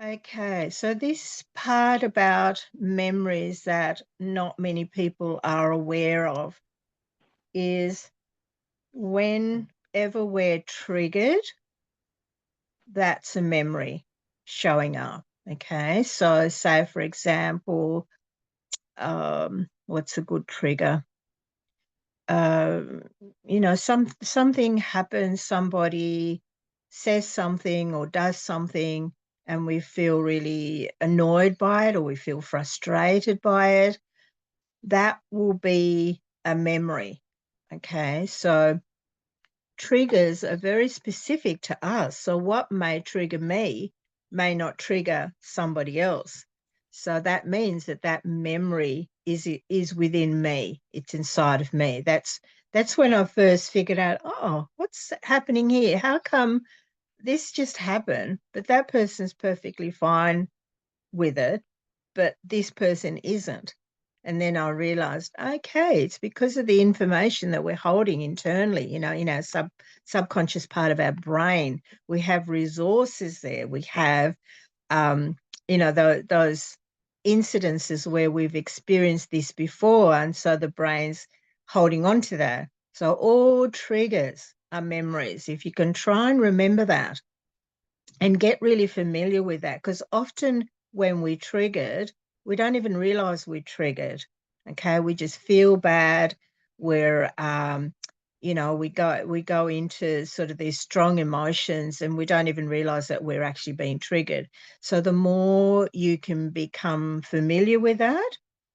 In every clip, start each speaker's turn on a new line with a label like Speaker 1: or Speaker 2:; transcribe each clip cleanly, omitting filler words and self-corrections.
Speaker 1: Okay, so this part about memories that not many people are aware of is whenever we're triggered, that's a memory showing up. Okay, so say, for example, what's a good trigger? Something happens, somebody says something or does something, and we feel really annoyed by it or we feel frustrated by it. That will be a memory. Okay, so triggers are very specific to us. So what may trigger me may not trigger somebody else. So that means that that memory is within me. It's inside of me. That's when I first figured out, oh, what's happening here? How come this just happened, but that person's perfectly fine with it, but this person isn't? And then I realized, okay, it's because of the information that we're holding internally, in our subconscious part of our brain. We have resources there. We have, those incidences where we've experienced this before. And so the brain's holding on to that. So all triggers are memories. If you can try and remember that and get really familiar with that, because often when we're triggered, we don't even realize we're triggered. Okay, we just feel bad. We're we go into sort of these strong emotions and we don't even realize that we're actually being triggered. So the more you can become familiar with that,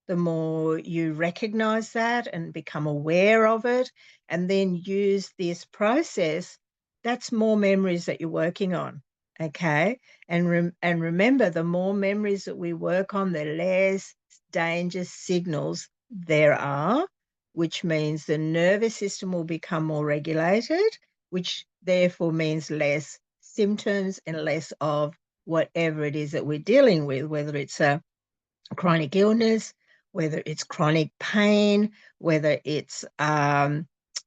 Speaker 1: the more you recognize that and become aware of it, and then use this process, that's more memories that you're working on. Okay. And remember, the more memories that we work on, the less danger signals there are, which means the nervous system will become more regulated, which therefore means less symptoms and less of whatever it is that we're dealing with, whether it's a chronic illness, whether it's chronic pain, whether it's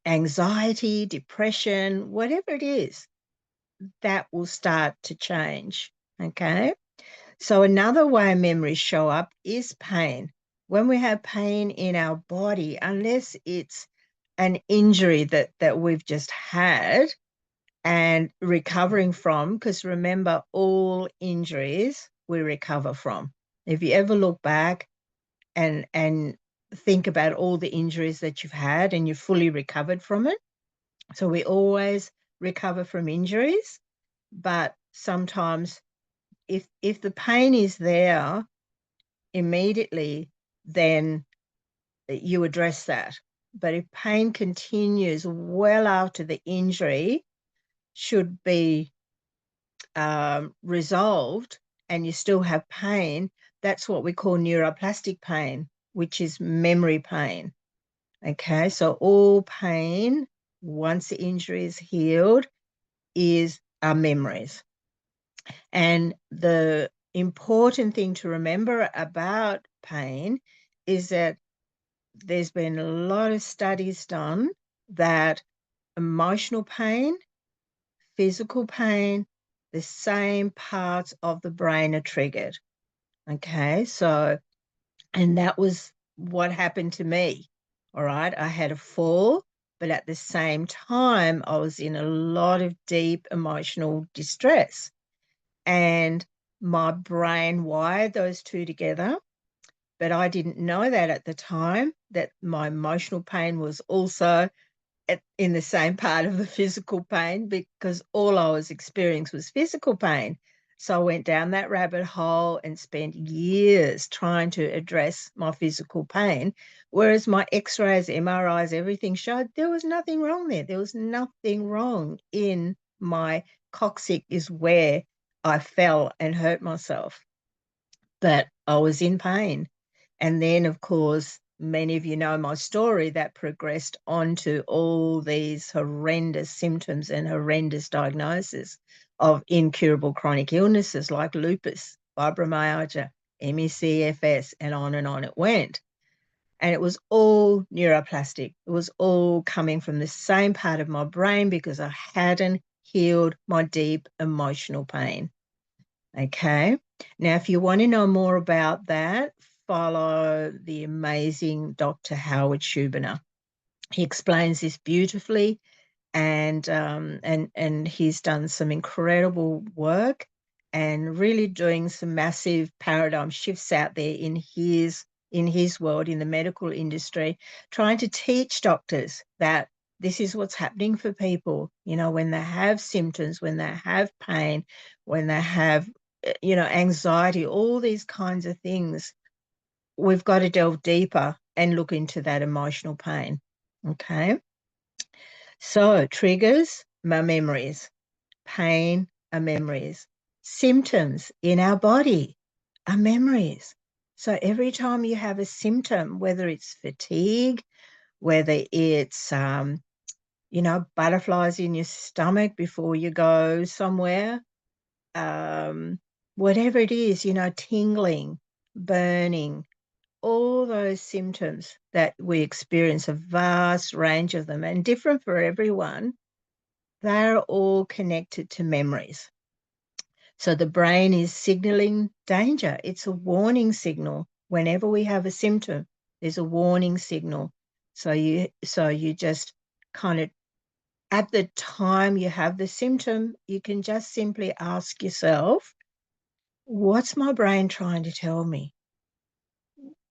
Speaker 1: anxiety, depression, whatever it is, that will start to change. Okay. So another way memories show up is pain. When we have pain in our body, unless it's an injury that we've just had and recovering from, because remember, all injuries we recover from. If you ever look back and think about all the injuries that you've had and you're fully recovered from it. So we always recover from injuries, but sometimes if the pain is there immediately, then you address that. But if pain continues well after the injury should be resolved and you still have pain, that's what we call neuroplastic pain, which is memory pain. Okay, so all pain, once the injury is healed, is our memories. And the important thing to remember about pain is that there's been a lot of studies done that emotional pain, physical pain, the same parts of the brain are triggered. Okay, so, and that was what happened to me. All right, I had a fall, but at the same time, I was in a lot of deep emotional distress. And my brain wired those two together, but I didn't know that at the time, that my emotional pain was also in the same part of the physical pain, because all I was experiencing was physical pain. So I went down that rabbit hole and spent years trying to address my physical pain, whereas my x-rays, MRIs, everything showed there was nothing wrong there. There was nothing wrong in my coccyx, is where I fell and hurt myself, but I was in pain. And then, of course, many of you know my story, that progressed onto all these horrendous symptoms and horrendous diagnoses of incurable chronic illnesses like lupus, fibromyalgia, ME/CFS, and on it went. And it was all neuroplastic. It was all coming from the same part of my brain because I hadn't healed my deep emotional pain. Okay. Now, if you want to know more about that, follow the amazing Dr. Howard Schubiner. He explains this beautifully, and he's done some incredible work and really doing some massive paradigm shifts out there in his world, in the medical industry, trying to teach doctors that this is what's happening for people, when they have symptoms, when they have pain, when they have, anxiety, all these kinds of things. We've got to delve deeper and look into that emotional pain. Okay. So triggers are memories, pain are memories, symptoms in our body are memories. So every time you have a symptom, whether it's fatigue, whether it's, butterflies in your stomach before you go somewhere, um, whatever it is, tingling, burning, all those symptoms that we experience, a vast range of them and different for everyone, they're all connected to memories. So the brain is signaling danger. It's a warning signal. Whenever we have a symptom, there's a warning signal. So you just kind of, at the time you have the symptom, you can just simply ask yourself, what's my brain trying to tell me?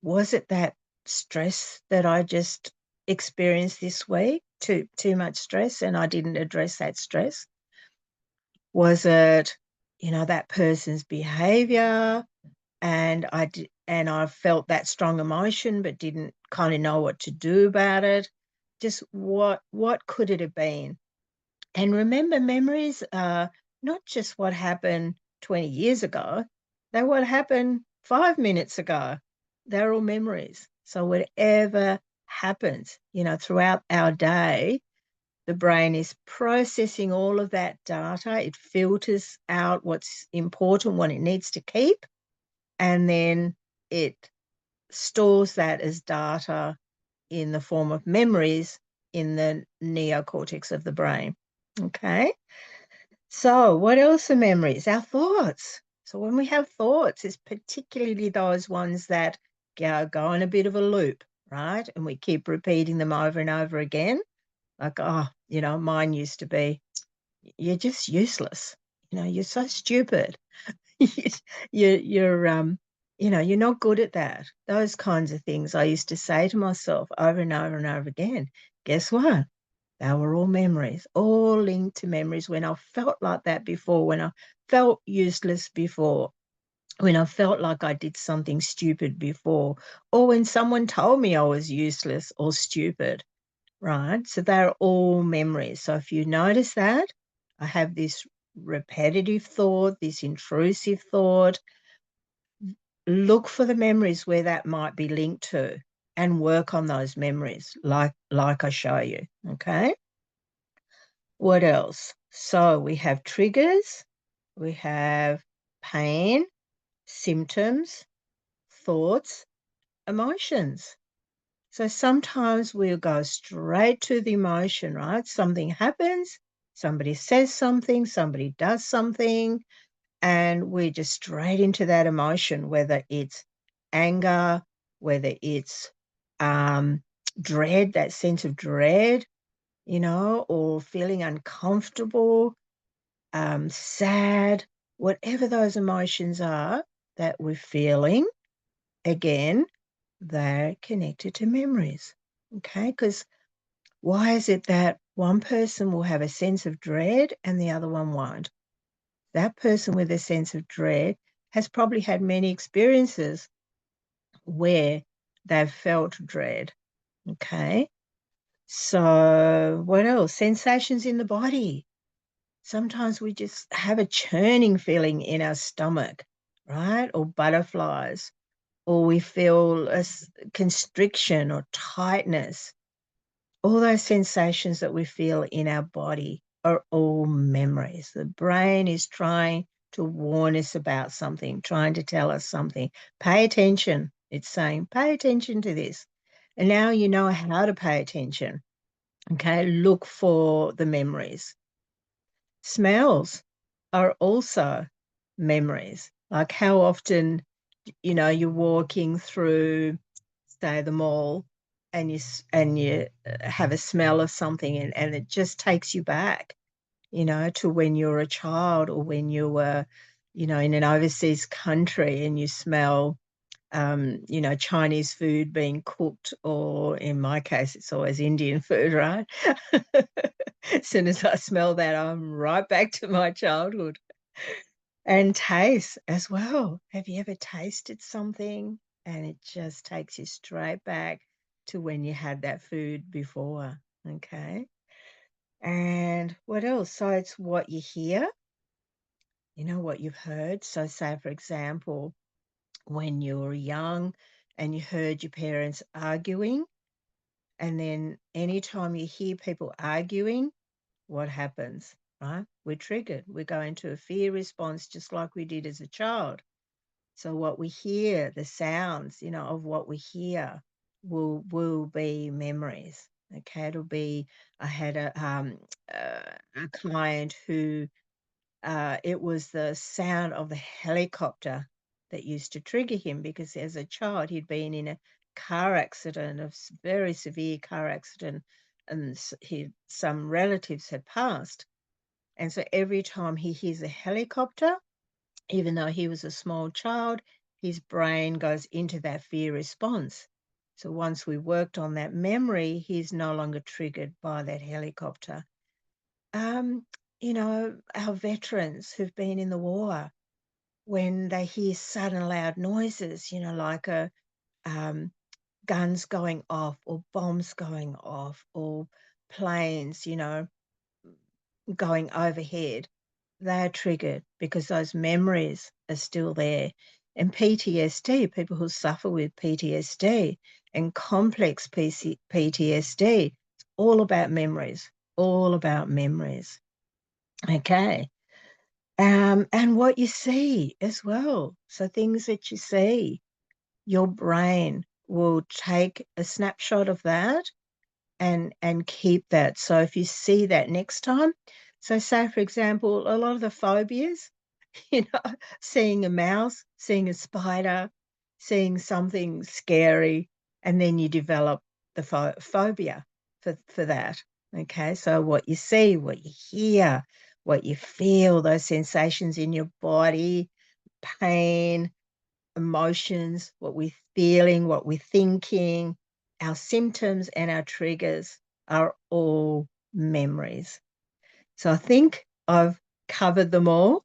Speaker 1: Was it that stress that I just experienced this week? Too much stress, and I didn't address that stress? Was it, that person's behavior, and I felt that strong emotion but didn't kind of know what to do about it? Just what could it have been? And remember, memories are not just what happened 20 years ago, they're what happened 5 minutes ago. They're all memories. So whatever happens, throughout our day, the brain is processing all of that data. It filters out what's important, what it needs to keep, and then it stores that as data in the form of memories in the neocortex of the brain. Okay. So what else are memories? Our thoughts. So when we have thoughts, it's particularly those ones that go in a bit of a loop, right? And we keep repeating them over and over again. Like, mine used to be, you're just useless. You're so stupid. You're you're not good at that. Those kinds of things I used to say to myself over and over and over again. Guess what? They were all memories, all linked to memories when I felt like that before, when I felt useless before, when I felt like I did something stupid before, or when someone told me I was useless or stupid, right? So they're all memories. So if you notice that, I have this repetitive thought, this intrusive thought, look for the memories where that might be linked to and work on those memories like I show you, okay? What else? So we have triggers, we have pain, symptoms, thoughts, emotions. So sometimes we'll go straight to the emotion, right? Something happens, somebody says something, somebody does something, and we're just straight into that emotion, whether it's anger, whether it's dread, that sense of dread, or feeling uncomfortable, sad, whatever those emotions are that we're feeling, again, they're connected to memories. Okay, because why is it that one person will have a sense of dread and the other one won't? That person with a sense of dread has probably had many experiences where they've felt dread. Okay, so what else? Sensations in the body. Sometimes we just have a churning feeling in our stomach, right? Or butterflies, or we feel a constriction or tightness. All those sensations that we feel in our body are all memories. The brain is trying to warn us about something, trying to tell us something. Pay attention. It's saying, pay attention to this. And now you know how to pay attention. Okay, look for the memories. Smells are also memories. Like how often, you're walking through, say, the mall, and you have a smell of something, and it just takes you back, to when you were a child, or when you were, in an overseas country, and you smell, Chinese food being cooked, or in my case, it's always Indian food, right? As soon as I smell that, I'm right back to my childhood. And taste as well. Have you ever tasted something and it just takes you straight back to when you had that food before? Okay. And what else? So it's what you hear, what you've heard. So, say, for example, when you were young and you heard your parents arguing, and then anytime you hear people arguing, what happens, right? We're triggered. We go into a fear response just like we did as a child. So what we hear, the sounds, of what we hear will be memories. Okay, it'll be. I had a client who it was the sound of the helicopter that used to trigger him, because as a child he'd been in a car accident, very severe car accident, and some relatives had passed, and so every time he hears a helicopter, even though he was a small child, his brain goes into that fear response. So once we worked on that memory, he's no longer triggered by that helicopter. Um, our veterans who've been in the war, when they hear sudden loud noises, like um, guns going off, or bombs going off, or planes, going overhead, they're triggered because those memories are still there. And PTSD, people who suffer with PTSD and complex PTSD, it's all about memories, all about memories. Okay. And what you see as well. So things that you see, your brain will take a snapshot of that and keep that. So if you see that next time, so say, for example, a lot of the phobias, seeing a mouse, seeing a spider, seeing something scary, and then you develop the phobia for that. Okay, so what you see, what you hear, what you feel, those sensations in your body, pain, emotions, what we're feeling, what we're thinking, our symptoms and our triggers are all memories. So I think I've covered them all.